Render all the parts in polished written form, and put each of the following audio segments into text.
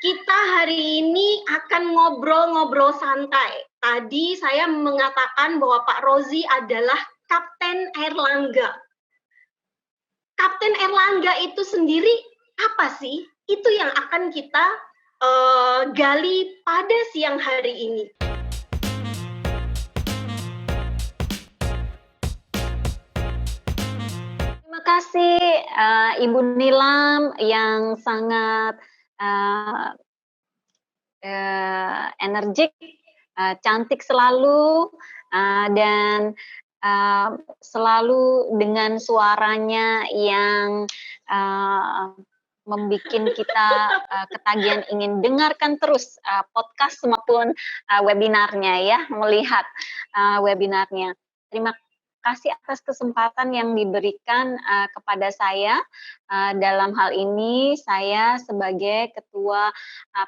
Kita hari ini akan ngobrol-ngobrol santai. Tadi saya mengatakan bahwa Pak Rozi adalah Kapten Airlangga. Kapten Airlangga itu sendiri apa sih? Itu yang akan kita gali pada siang hari ini. Terima kasih Ibu Nilam yang sangat energik, cantik selalu, dan selalu dengan suaranya yang membuat kita ketagihan ingin dengarkan terus podcast maupun webinarnya ya, melihat webinarnya. Terima kasih atas kesempatan yang diberikan kepada saya. Dalam hal ini saya sebagai Ketua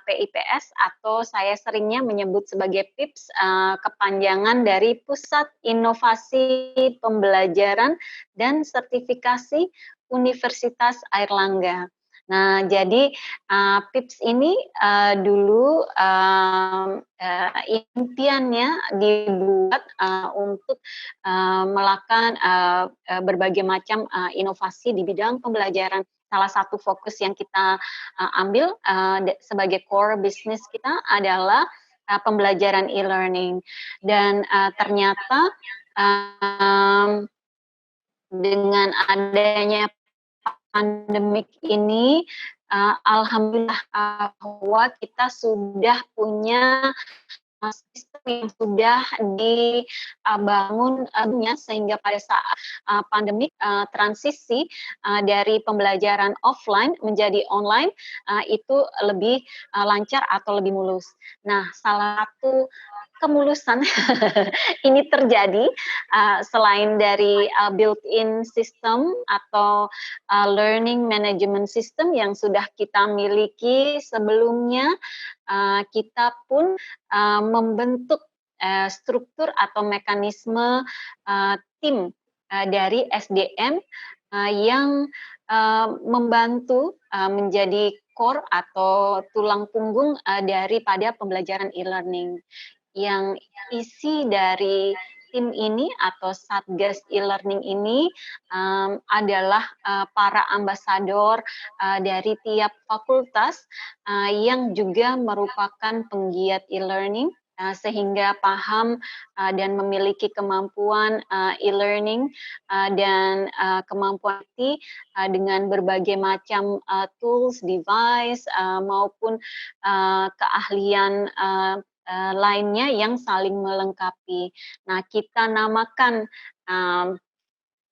PIPS atau saya seringnya menyebut sebagai PIPS, kepanjangan dari Pusat Inovasi Pembelajaran dan Sertifikasi Universitas Airlangga. Nah, jadi PIPS ini dulu impiannya dibuat untuk melakukan berbagai macam inovasi di bidang pembelajaran. Salah satu fokus yang kita ambil sebagai core bisnis kita adalah pembelajaran e-learning. Dan ternyata dengan adanya pandemik ini, alhamdulillah bahwa kita sudah punya sistem yang sudah dibangun sehingga pada saat pandemik transisi dari pembelajaran offline menjadi online itu lebih lancar atau lebih mulus. Nah, salah satu kemulusan ini terjadi selain dari built-in system atau learning management system yang sudah kita miliki sebelumnya, kita pun membentuk struktur atau mekanisme tim dari SDM yang membantu menjadi core atau tulang punggung daripada pembelajaran e-learning. Yang isi dari tim ini atau Satgas e-learning ini adalah para ambasador dari tiap fakultas yang juga merupakan penggiat e-learning sehingga paham dan memiliki kemampuan e-learning dan kemampuan IT dengan berbagai macam tools, device maupun keahlian lainnya yang saling melengkapi. Nah, kita namakan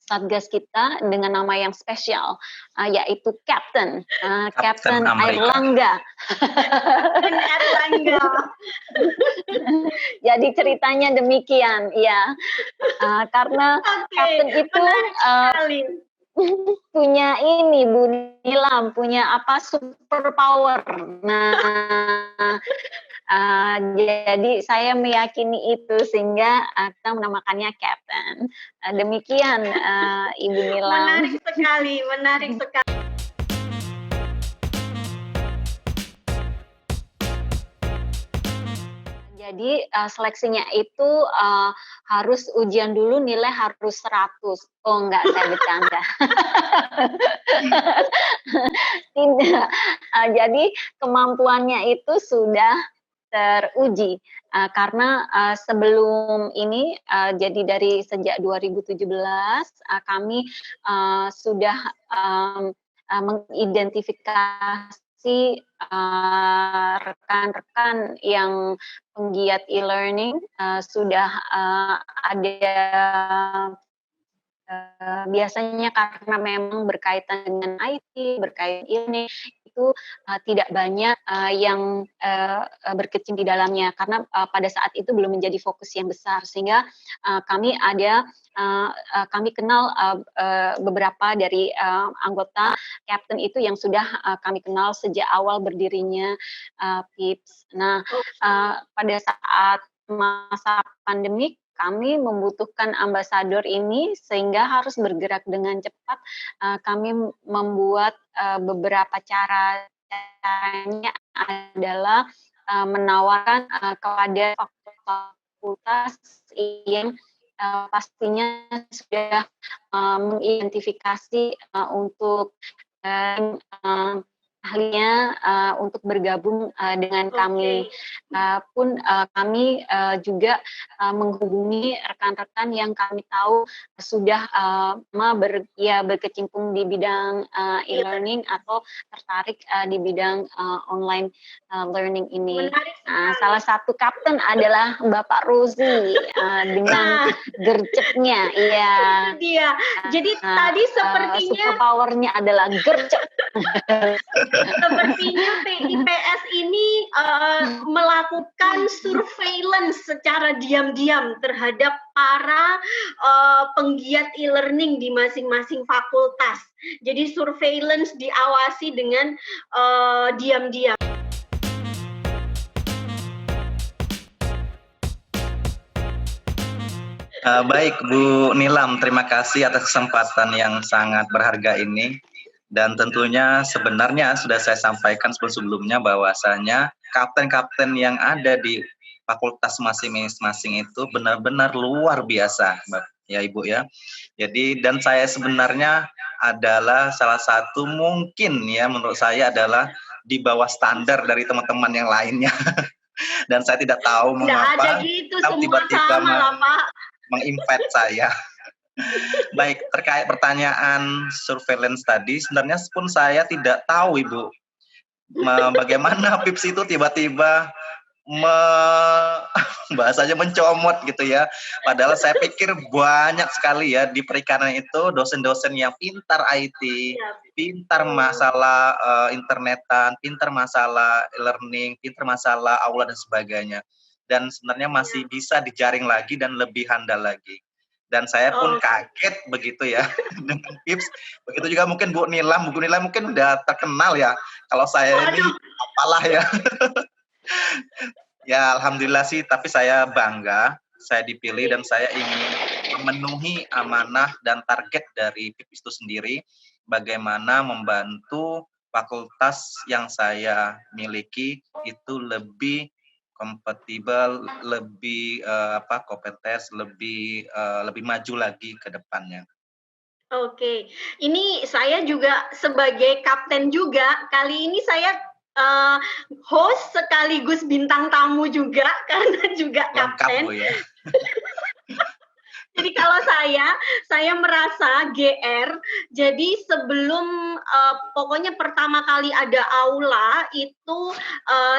Satgas kita dengan nama yang spesial, yaitu Kapten Airlangga. Kapten Airlangga. Jadi ceritanya demikian, ya. Karena Kapten itu punya ini Bu Nilam, punya super power. Nah, jadi saya meyakini itu sehingga kita menamakannya Kapten. Demikian Ibu Nilam. Menarik sekali, menarik sekali. Jadi seleksinya itu harus ujian dulu, nilai harus 100. Oh enggak, saya bercanda. Tidak. Jadi kemampuannya itu sudah teruji karena sebelum ini jadi dari sejak 2017 kami sudah mengidentifikasi rekan-rekan yang penggiat e-learning sudah ada biasanya karena memang berkaitan dengan IT, berkaitan ini itu tidak banyak yang berkecimpung di dalamnya karena pada saat itu belum menjadi fokus yang besar sehingga kami kenal beberapa dari anggota Kapten itu yang sudah kami kenal sejak awal berdirinya PIPS. Nah, pada saat masa pandemik kami membutuhkan ambasador ini sehingga harus bergerak dengan cepat. Kami membuat beberapa cara caranya adalah menawarkan kepada fakultas yang pastinya sudah mengidentifikasi untuk ahlinya untuk bergabung dengan kami. Pun kami juga menghubungi rekan-rekan yang kami tahu sudah berkecimpung di bidang e-learning atau tertarik di bidang online learning ini. Salah satu kapten adalah Bapak Rozi dengan gercepnya. Iya. Itu dia. Jadi tadi sepertinya super powernya adalah gercep. Sepertinya PIPS ini melakukan surveillance secara diam-diam terhadap para penggiat e-learning di masing-masing fakultas. Jadi surveillance diawasi dengan diam-diam. Baik Bu Nilam, terima kasih atas kesempatan yang sangat berharga ini. Dan tentunya sebenarnya sudah saya sampaikan sebelumnya bahwasanya kapten-kapten yang ada di fakultas masing-masing itu benar-benar luar biasa, ya Ibu ya. Jadi dan saya sebenarnya adalah salah satu mungkin ya menurut saya adalah di bawah standar dari teman-teman yang lainnya. Dan saya tidak tahu mengapa tiba-tiba menginvite saya. Baik, terkait pertanyaan surveillance tadi, sebenarnya pun saya tidak tahu Ibu, bagaimana PIPS itu tiba-tiba bahasanya mencomot gitu ya. Padahal saya pikir banyak sekali ya di perikanan itu dosen-dosen yang pintar IT, pintar masalah internetan, pintar masalah learning, pintar masalah aula dan sebagainya. Dan sebenarnya masih bisa dijaring lagi dan lebih handal lagi. Dan saya pun kaget begitu ya dengan PIPS. Begitu juga mungkin Bu Nilam mungkin udah terkenal ya. Kalau saya ini apalah ya. Ya alhamdulillah sih, tapi saya bangga saya dipilih dan saya ingin memenuhi amanah dan target dari PIPS itu sendiri, bagaimana membantu fakultas yang saya miliki itu lebih kompatibel, lebih kompeten, lebih maju lagi ke depannya. Oke, ini saya juga sebagai kapten juga. Kali ini saya host sekaligus bintang tamu juga karena juga kapten. Lengkap, Bu, ya. Jadi kalau saya merasa GR. Jadi sebelum pokoknya pertama kali ada aula itu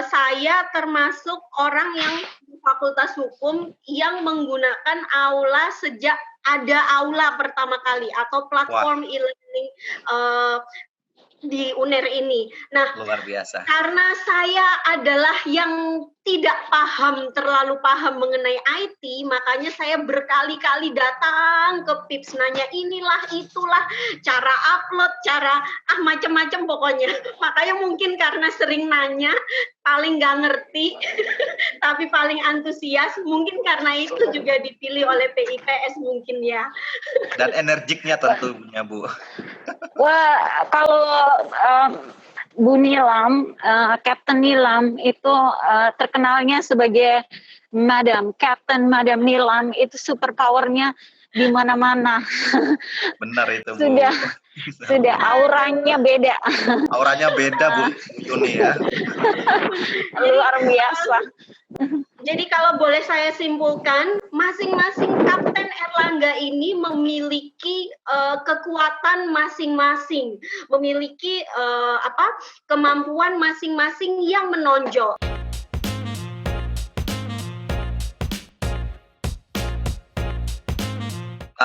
saya termasuk orang yang di Fakultas Hukum yang menggunakan aula sejak ada aula pertama kali atau platform e-learning di UNER ini. Nah, luar biasa. Karena saya adalah yang tidak terlalu paham mengenai IT, makanya saya berkali-kali datang ke PIPS nanya inilah itulah cara upload, cara macam-macam pokoknya. Makanya mungkin karena sering nanya, paling nggak ngerti, tapi paling antusias, mungkin karena itu juga dipilih oleh PIPS mungkin ya. Dan energiknya tentunya Bu. Wah, kalau Bu Nilam, Kapten Nilam itu terkenalnya sebagai Kapten Madam Nilam, itu super powernya di mana-mana. Benar itu Bu. Sudah auranya beda. Auranya beda Bu Yuni ya. Luar biasa. Jadi kalau boleh saya simpulkan, masing-masing Kapten Erlangga ini memiliki kekuatan masing-masing, memiliki kemampuan masing-masing yang menonjol.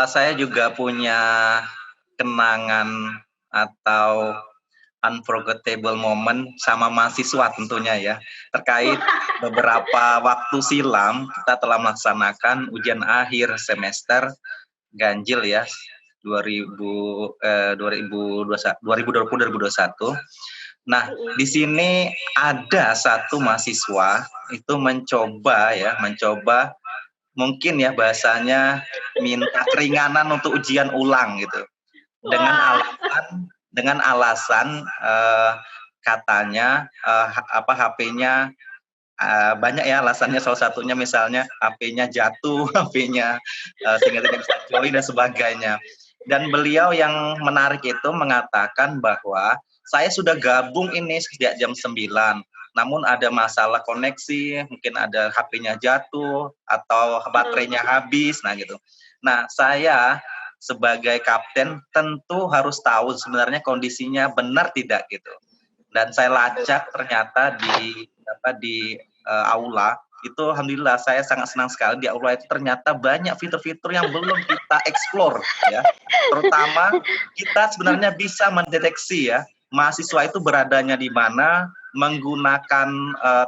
Saya juga punya kenangan atau unforgettable moment sama mahasiswa tentunya ya, terkait beberapa waktu silam kita telah melaksanakan ujian akhir semester ganjil ya 2020-2021. Nah, di sini ada satu mahasiswa itu mencoba mungkin ya bahasanya minta keringanan untuk ujian ulang gitu. Dengan alasan katanya HP-nya banyak ya alasannya, salah satunya misalnya HP-nya jatuh, HP-nya sehingga tidak bisa join dan sebagainya. Dan beliau yang menarik itu mengatakan bahwa saya sudah gabung ini sejak jam 9, namun ada masalah koneksi, mungkin ada HP-nya jatuh atau baterainya habis, nah gitu. Nah, saya sebagai kapten tentu harus tahu sebenarnya kondisinya benar tidak gitu. Dan saya lacak ternyata di aula itu, alhamdulillah saya sangat senang sekali, di aula itu ternyata banyak fitur-fitur yang belum kita explore ya. Terutama kita sebenarnya bisa mendeteksi ya mahasiswa itu beradanya di mana menggunakan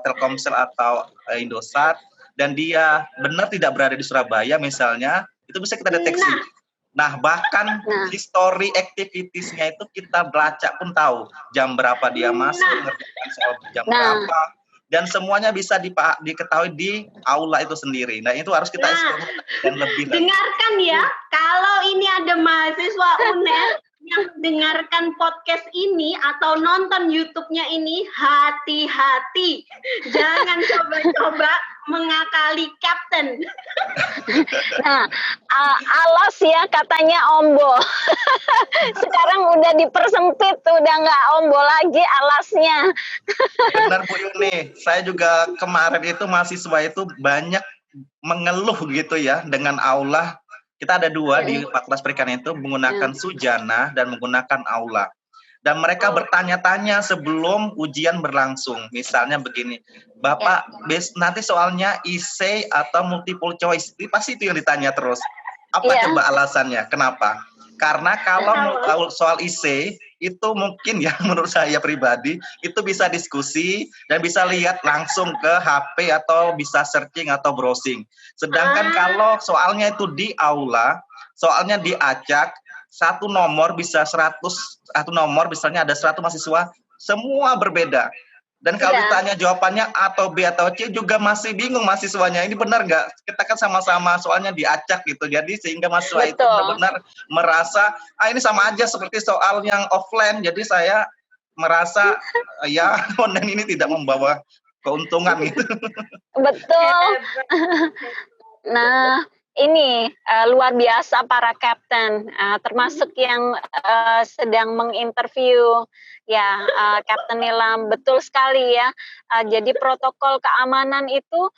Telkomsel atau Indosat, dan dia benar tidak berada di Surabaya misalnya, itu bisa kita deteksi. Nah, bahkan history activities-nya itu kita belacak pun tahu jam berapa dia masuk, ngerjakan soal jam berapa, dan semuanya bisa diketahui di aula itu sendiri. Nah, itu harus kita explore dan lebih. Dengarkan ya, kalau ini ada mahasiswa UNER yang dengarkan podcast ini atau nonton YouTube-nya ini, hati-hati, jangan coba-coba mengakali kapten. Nah, alas ya katanya Ombo. Sekarang udah dipersempit, udah nggak Ombo lagi alasnya. Benar Bu Yuni, saya juga kemarin itu mahasiswa itu banyak mengeluh gitu ya dengan aula. Kita ada 2 di Fakultas Perikanan itu menggunakan Sujana dan menggunakan aula. Dan mereka bertanya-tanya sebelum ujian berlangsung. Misalnya begini, Bapak, nanti soalnya essay atau multiple choice? Pasti itu yang ditanya terus. Apa coba alasannya? Kenapa? Karena kalau soal essay, itu mungkin ya menurut saya pribadi, itu bisa diskusi dan bisa lihat langsung ke HP atau bisa searching atau browsing. Sedangkan kalau soalnya itu di aula, soalnya diacak, satu nomor bisa 100, satu nomor misalnya ada 100 mahasiswa, semua berbeda. Dan kalau ditanya jawabannya A atau B atau C juga masih bingung mahasiswanya. Ini benar nggak? Kita kan sama-sama soalnya diacak gitu. Jadi sehingga mahasiswa itu benar-benar merasa, ini sama aja seperti soal yang offline. Jadi saya merasa ya online ini tidak membawa keuntungan gitu. Betul. Nah, ini luar biasa para kapten, termasuk yang sedang menginterview ya, Kapten Nilam, betul sekali ya. Jadi protokol keamanan itu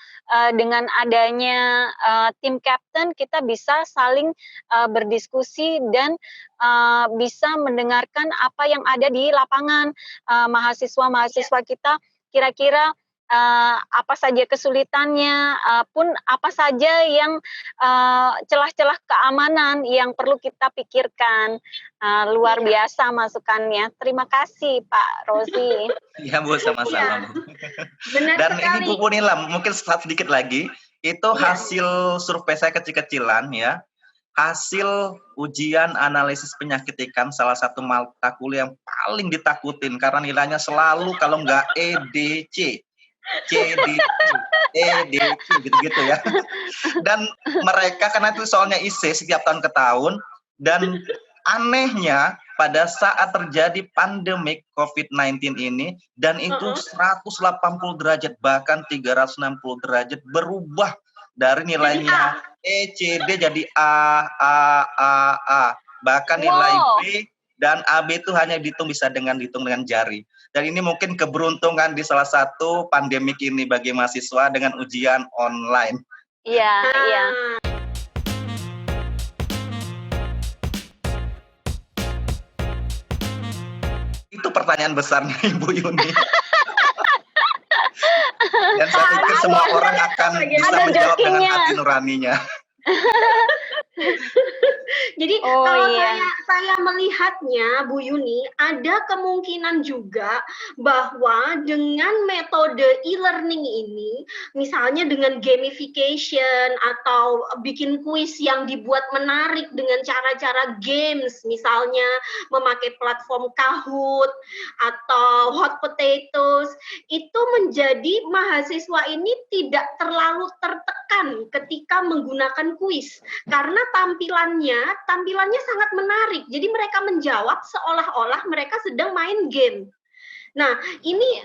dengan adanya tim kapten kita bisa saling berdiskusi dan bisa mendengarkan apa yang ada di lapangan. Mahasiswa-mahasiswa kita kira-kira apa saja kesulitannya, pun apa saja yang celah-celah keamanan yang perlu kita pikirkan. Luar biasa masukannya. Terima kasih Pak Rozi. Iya Bu, sama-sama Bu. Benar Dan sekali. ini Bu Nilam, mungkin sedikit lagi, itu hasil survei saya kecil-kecilan ya. Hasil ujian analisis penyakit ikan, salah satu mata kuliah yang paling ditakutin karena nilainya selalu kalau nggak EDC. gitu-gitu ya. Dan mereka karena itu soalnya IC setiap tahun ke tahun, dan anehnya pada saat terjadi pandemik COVID-19 ini, dan itu 180 derajat bahkan 360 derajat berubah dari nilainya ECD jadi A. Bahkan nilai B dan AB itu hanya dihitung dengan jari. Dan ini mungkin keberuntungan di salah satu pandemik ini bagi mahasiswa dengan ujian online. Iya, iya. Itu pertanyaan besarnya Ibu Yuni. Dan saya pikir semua orang akan bisa menjawab dengan hati nuraninya. Jadi kalau saya melihatnya Bu Yuni, ada kemungkinan juga bahwa dengan metode e-learning ini, misalnya dengan gamification atau bikin kuis yang dibuat menarik dengan cara-cara games, misalnya memakai platform Kahoot atau Hot Potatoes, itu menjadi mahasiswa ini tidak terlalu tertekan ketika menggunakan kuis karena tampilannya sangat menarik. Jadi mereka menjawab seolah-olah mereka sedang main game. Nah, ini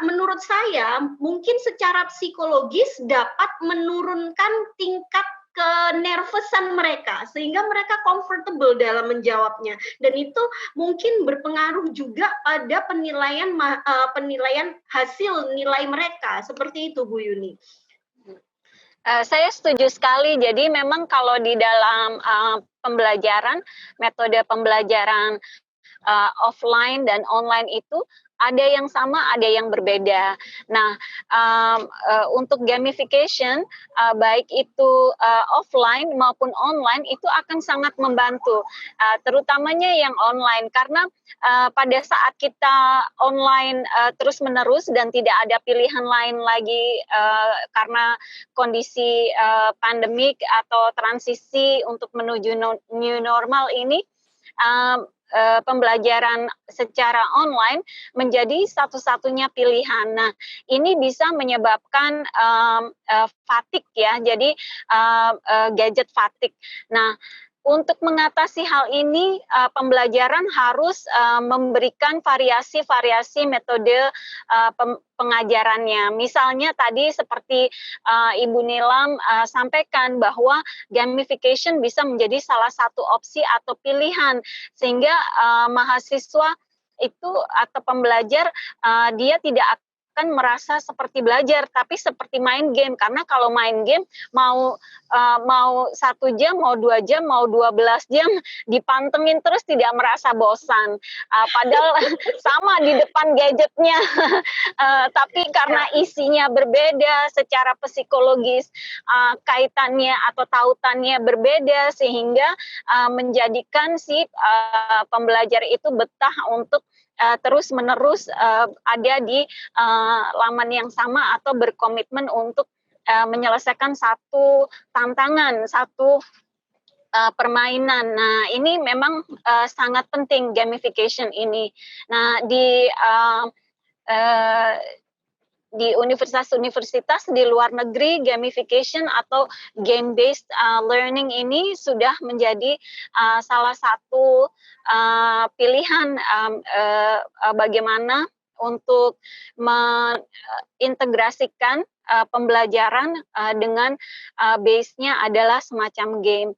menurut saya mungkin secara psikologis dapat menurunkan tingkat kenervesan mereka sehingga mereka comfortable dalam menjawabnya, dan itu mungkin berpengaruh juga pada penilaian hasil nilai mereka. Seperti itu, Bu Yuni. Saya setuju sekali. Jadi memang kalau di dalam pembelajaran, metode pembelajaran offline dan online itu ada yang sama, ada yang berbeda. Nah, untuk gamification, baik itu offline maupun online, itu akan sangat membantu, terutamanya yang online, karena pada saat kita online terus-menerus dan tidak ada pilihan lain lagi karena kondisi pandemik atau transisi untuk menuju new normal ini, pembelajaran secara online menjadi satu-satunya pilihan. Nah, ini bisa menyebabkan fatigue ya, jadi gadget fatigue. Nah, untuk mengatasi hal ini, pembelajaran harus memberikan variasi-variasi metode pengajarannya. Misalnya tadi seperti Ibu Nilam sampaikan bahwa gamification bisa menjadi salah satu opsi atau pilihan, sehingga mahasiswa itu atau pembelajar dia tidak akan merasa seperti belajar, tapi seperti main game. Karena kalau main game mau 1 jam, mau 2 jam, mau 12 jam dipantengin terus tidak merasa bosan. Padahal sama di depan gadgetnya, tapi karena isinya berbeda secara psikologis, kaitannya atau tautannya berbeda, sehingga menjadikan si pembelajar itu betah untuk terus-menerus ada di laman yang sama atau berkomitmen untuk menyelesaikan satu tantangan, satu permainan. Nah, ini memang sangat penting gamification ini. Nah, di universitas-universitas di luar negeri, gamification atau game-based learning ini sudah menjadi salah satu pilihan bagaimana untuk mengintegrasikan pembelajaran dengan base-nya adalah semacam game.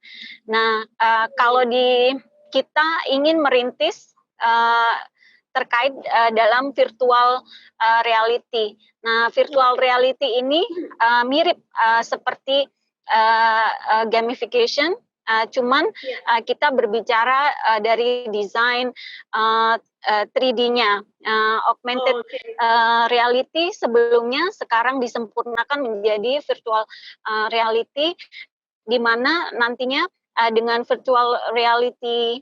Nah, kalau kita ingin merintis terkait dalam virtual reality. Nah, virtual reality ini mirip seperti gamification, cuman kita berbicara dari desain 3D-nya. Augmented reality sebelumnya sekarang disempurnakan menjadi virtual reality, di mana nantinya dengan virtual reality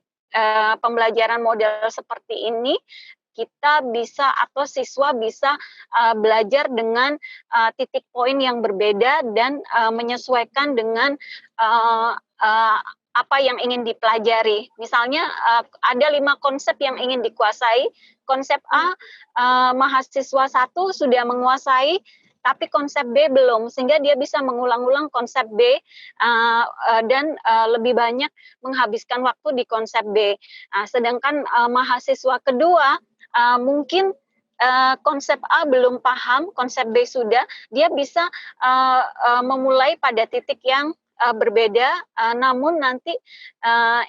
pembelajaran model seperti ini, kita bisa atau siswa bisa belajar dengan titik poin yang berbeda dan menyesuaikan dengan apa yang ingin dipelajari. Misalnya ada 5 konsep yang ingin dikuasai. Konsep A, mahasiswa 1 sudah menguasai, tapi konsep B belum, sehingga dia bisa mengulang-ulang konsep B dan lebih banyak menghabiskan waktu di konsep B. Sedangkan mahasiswa kedua mungkin konsep A belum paham, konsep B sudah, dia bisa memulai pada titik yang berbeda, namun nanti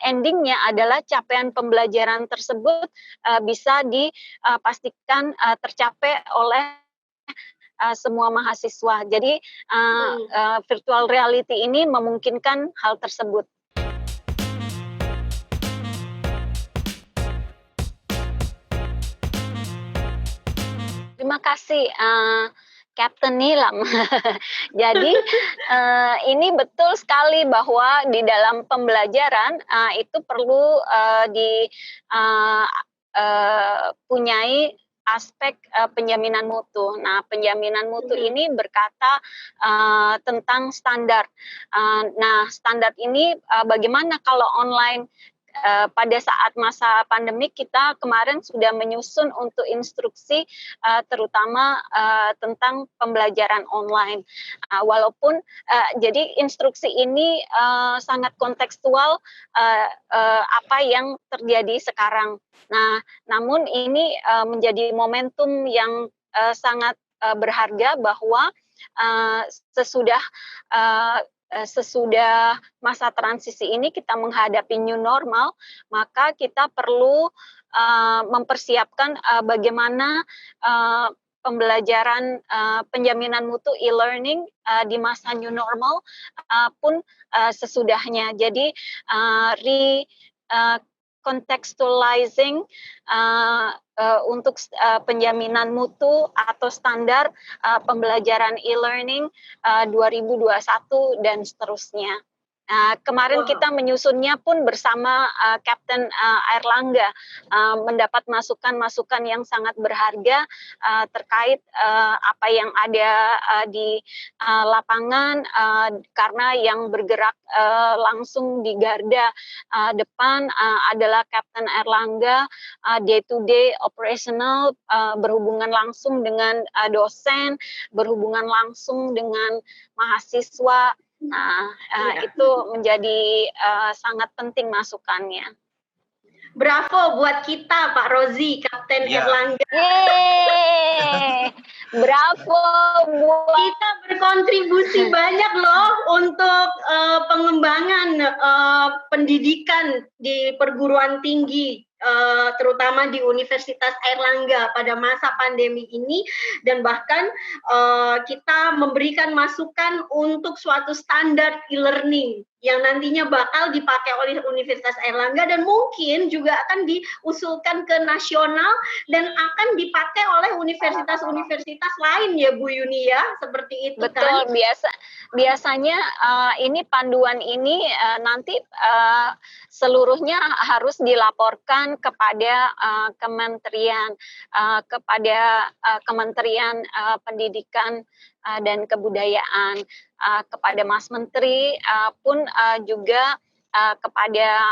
endingnya adalah capaian pembelajaran tersebut bisa dipastikan tercapai oleh semua mahasiswa. Jadi virtual reality ini memungkinkan hal tersebut. Terima kasih Captain Nilam. Jadi ini betul sekali bahwa di dalam pembelajaran itu perlu dipunyai aspek penjaminan mutu. Nah, penjaminan mutu ini berkata tentang standar. Nah, standar ini bagaimana kalau online pada saat masa pandemik kita kemarin sudah menyusun untuk instruksi terutama tentang pembelajaran online. Walaupun jadi instruksi ini sangat kontekstual apa yang terjadi sekarang. Nah, namun ini menjadi momentum yang sangat berharga bahwa sesudah masa transisi ini kita menghadapi new normal, maka kita perlu mempersiapkan bagaimana pembelajaran penjaminan mutu e-learning di masa new normal pun sesudahnya. Jadi contextualizing untuk penjaminan mutu atau standar pembelajaran e-learning 2021 dan seterusnya. Kemarin kita menyusunnya pun bersama Kapten Airlangga, mendapat masukan-masukan yang sangat berharga terkait apa yang ada di lapangan, karena yang bergerak langsung di garda depan adalah Kapten Airlangga, day-to-day operational, berhubungan langsung dengan dosen, berhubungan langsung dengan mahasiswa. Nah, itu menjadi sangat penting masukannya. Bravo buat kita, Pak Rozi, Kapten Airlangga. Yeay, bravo buat kita berkontribusi banyak loh untuk pengembangan pendidikan di perguruan tinggi, terutama di Universitas Airlangga pada masa pandemi ini, dan bahkan kita memberikan masukan untuk suatu standar e-learning yang nantinya bakal dipakai oleh Universitas Airlangga dan mungkin juga akan diusulkan ke nasional dan akan dipakai oleh universitas-universitas lain ya Bu Yuni ya, seperti itu. Betul, kan? Biasanya ini panduan ini nanti seluruhnya harus dilaporkan kepada Kementerian Pendidikan dan Kebudayaan, kepada Mas Menteri pun juga kepada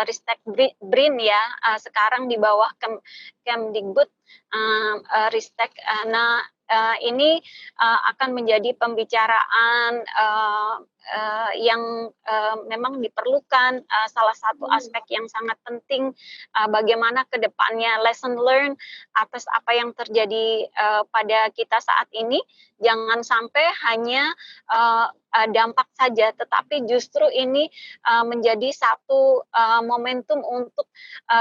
Ristek BRIN ya, sekarang di bawah Kemdikbud Ristek. Nah, ini akan menjadi pembicaraan yang memang diperlukan. Salah satu aspek yang sangat penting bagaimana ke depannya lesson learn atas apa yang terjadi pada kita saat ini, jangan sampai hanya dampak saja, tetapi justru ini menjadi satu momentum untuk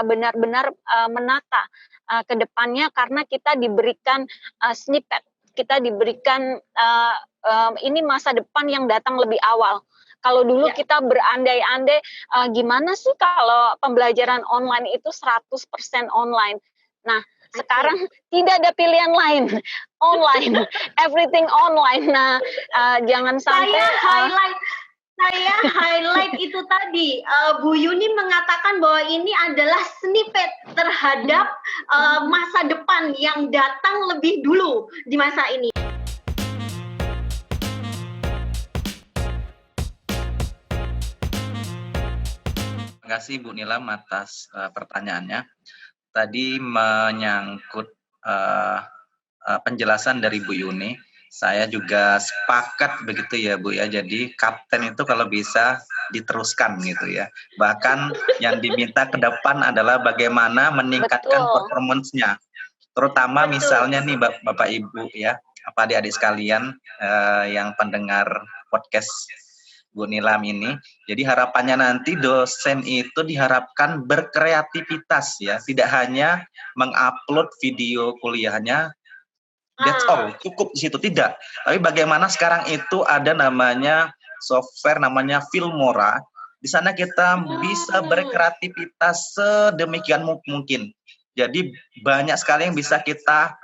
benar-benar menata ke depannya, karena kita diberikan snippet, kita diberikan ini masa depan yang datang lebih awal. Kalau dulu kita berandai-andai gimana sih kalau pembelajaran online itu 100% online. Nah, sekarang tidak ada pilihan lain, online, everything online. Nah, jangan sampai saya highlight itu tadi, Bu Yuni mengatakan bahwa ini adalah snippet terhadap masa depan yang datang lebih dulu di masa ini. Terima kasih Bu Nilam atas pertanyaannya. Tadi menyangkut penjelasan dari Bu Yuni. Saya juga sepakat begitu ya Bu ya. Jadi kapten itu kalau bisa diteruskan gitu ya. Bahkan yang diminta ke depan adalah bagaimana meningkatkan performance-nya. Terutama misalnya nih Bapak Ibu ya, apa adik-adik sekalian yang pendengar podcast Bu Nilam ini. Jadi harapannya nanti dosen itu diharapkan berkreativitas ya, tidak hanya mengupload video kuliahnya. That's all, cukup di situ, tidak. Tapi bagaimana sekarang itu ada namanya software namanya Filmora. Di sana kita bisa berkreativitas sedemikian mungkin. Jadi banyak sekali yang bisa kita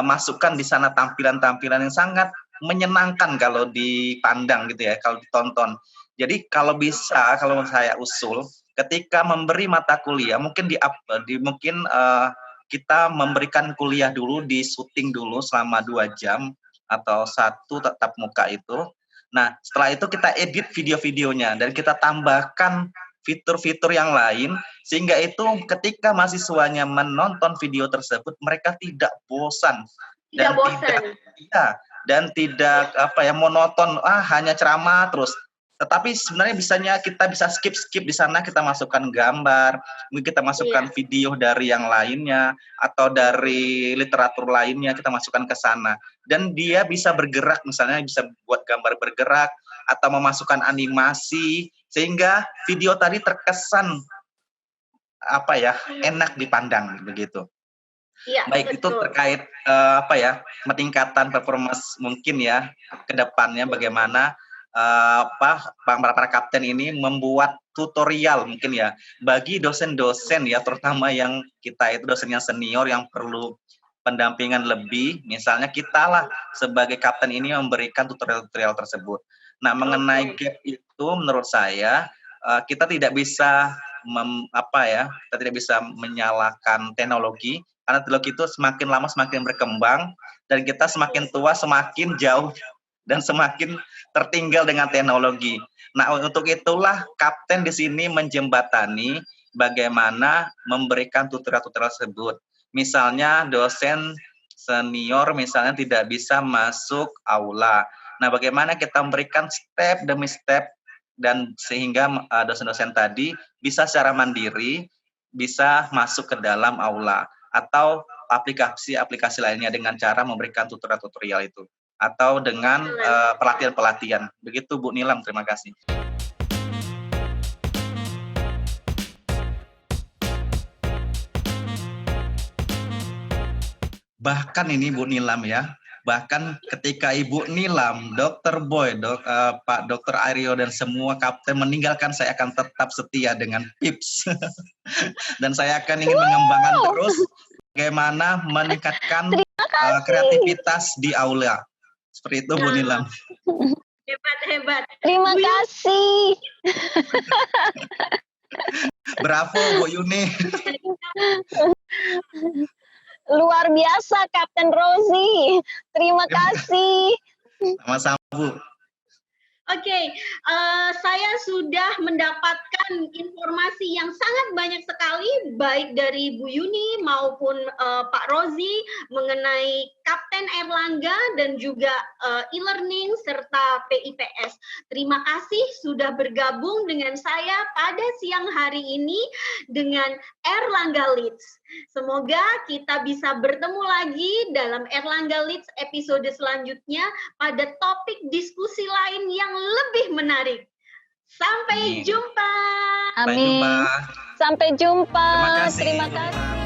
masukkan di sana, tampilan-tampilan yang sangat menyenangkan kalau dipandang gitu ya, kalau ditonton. Jadi kalau bisa, kalau saya usul, ketika memberi mata kuliah mungkin kita memberikan kuliah dulu, di syuting dulu selama 2 jam atau 1 tatap muka itu. Nah, setelah itu kita edit video-videonya dan kita tambahkan fitur-fitur yang lain, sehingga itu ketika mahasiswanya menonton video tersebut, mereka tidak bosan dan tidak monoton, hanya ceramah terus. Tetapi sebenarnya kita bisa skip di sana, kita masukkan gambar, mungkin kita masukkan video dari yang lainnya atau dari literatur lainnya, kita masukkan ke sana. Dan dia bisa bergerak, misalnya bisa buat gambar bergerak atau memasukkan animasi sehingga video tadi terkesan enak dipandang begitu. Ya, baik betul. Itu terkait peningkatan performance mungkin ya ke depannya bagaimana para kapten ini membuat tutorial mungkin ya bagi dosen-dosen ya, terutama yang kita itu dosen yang senior yang perlu pendampingan lebih. Misalnya kita lah sebagai kapten ini memberikan tutorial-tutorial tersebut. Nah, mengenai gap itu menurut saya kita tidak bisa kita tidak bisa menyalahkan teknologi, karena teknologi itu semakin lama semakin berkembang dan kita semakin tua semakin jauh dan semakin tertinggal dengan teknologi. Nah, untuk itulah kapten di sini menjembatani bagaimana memberikan tutorial-tutorial tersebut. Misalnya dosen senior misalnya tidak bisa masuk aula. Nah, bagaimana kita memberikan step demi step dan sehingga dosen-dosen tadi bisa secara mandiri bisa masuk ke dalam aula atau aplikasi-aplikasi lainnya dengan cara memberikan tutorial-tutorial itu atau dengan pelatihan-pelatihan. Begitu Bu Nilam, terima kasih. Bahkan ini Bu Nilam ya, bahkan ketika Ibu Nilam, Dr. Boy, Pak Dr. Aryo dan semua kapten meninggalkan, saya akan tetap setia dengan PIPS. Dan saya akan ingin mengembangkan terus bagaimana meningkatkan kreativitas di aula. Seperti itu Bu Nilam. Hebat. Terima kasih. Bravo Bu Yuni. Luar biasa Kapten Rozi. Terima kasih. Sama-sama Bu. Oke, saya sudah mendapatkan informasi yang sangat banyak sekali, baik dari Bu Yuni maupun Pak Rozi mengenai Kapten Airlangga dan juga e-learning serta PIPS. Terima kasih sudah bergabung dengan saya pada siang hari ini dengan Airlangga Leads. Semoga kita bisa bertemu lagi dalam Airlangga Leads episode selanjutnya pada topik diskusi lain yang lebih menarik. Sampai jumpa. Amin. Sampai jumpa. Terima kasih.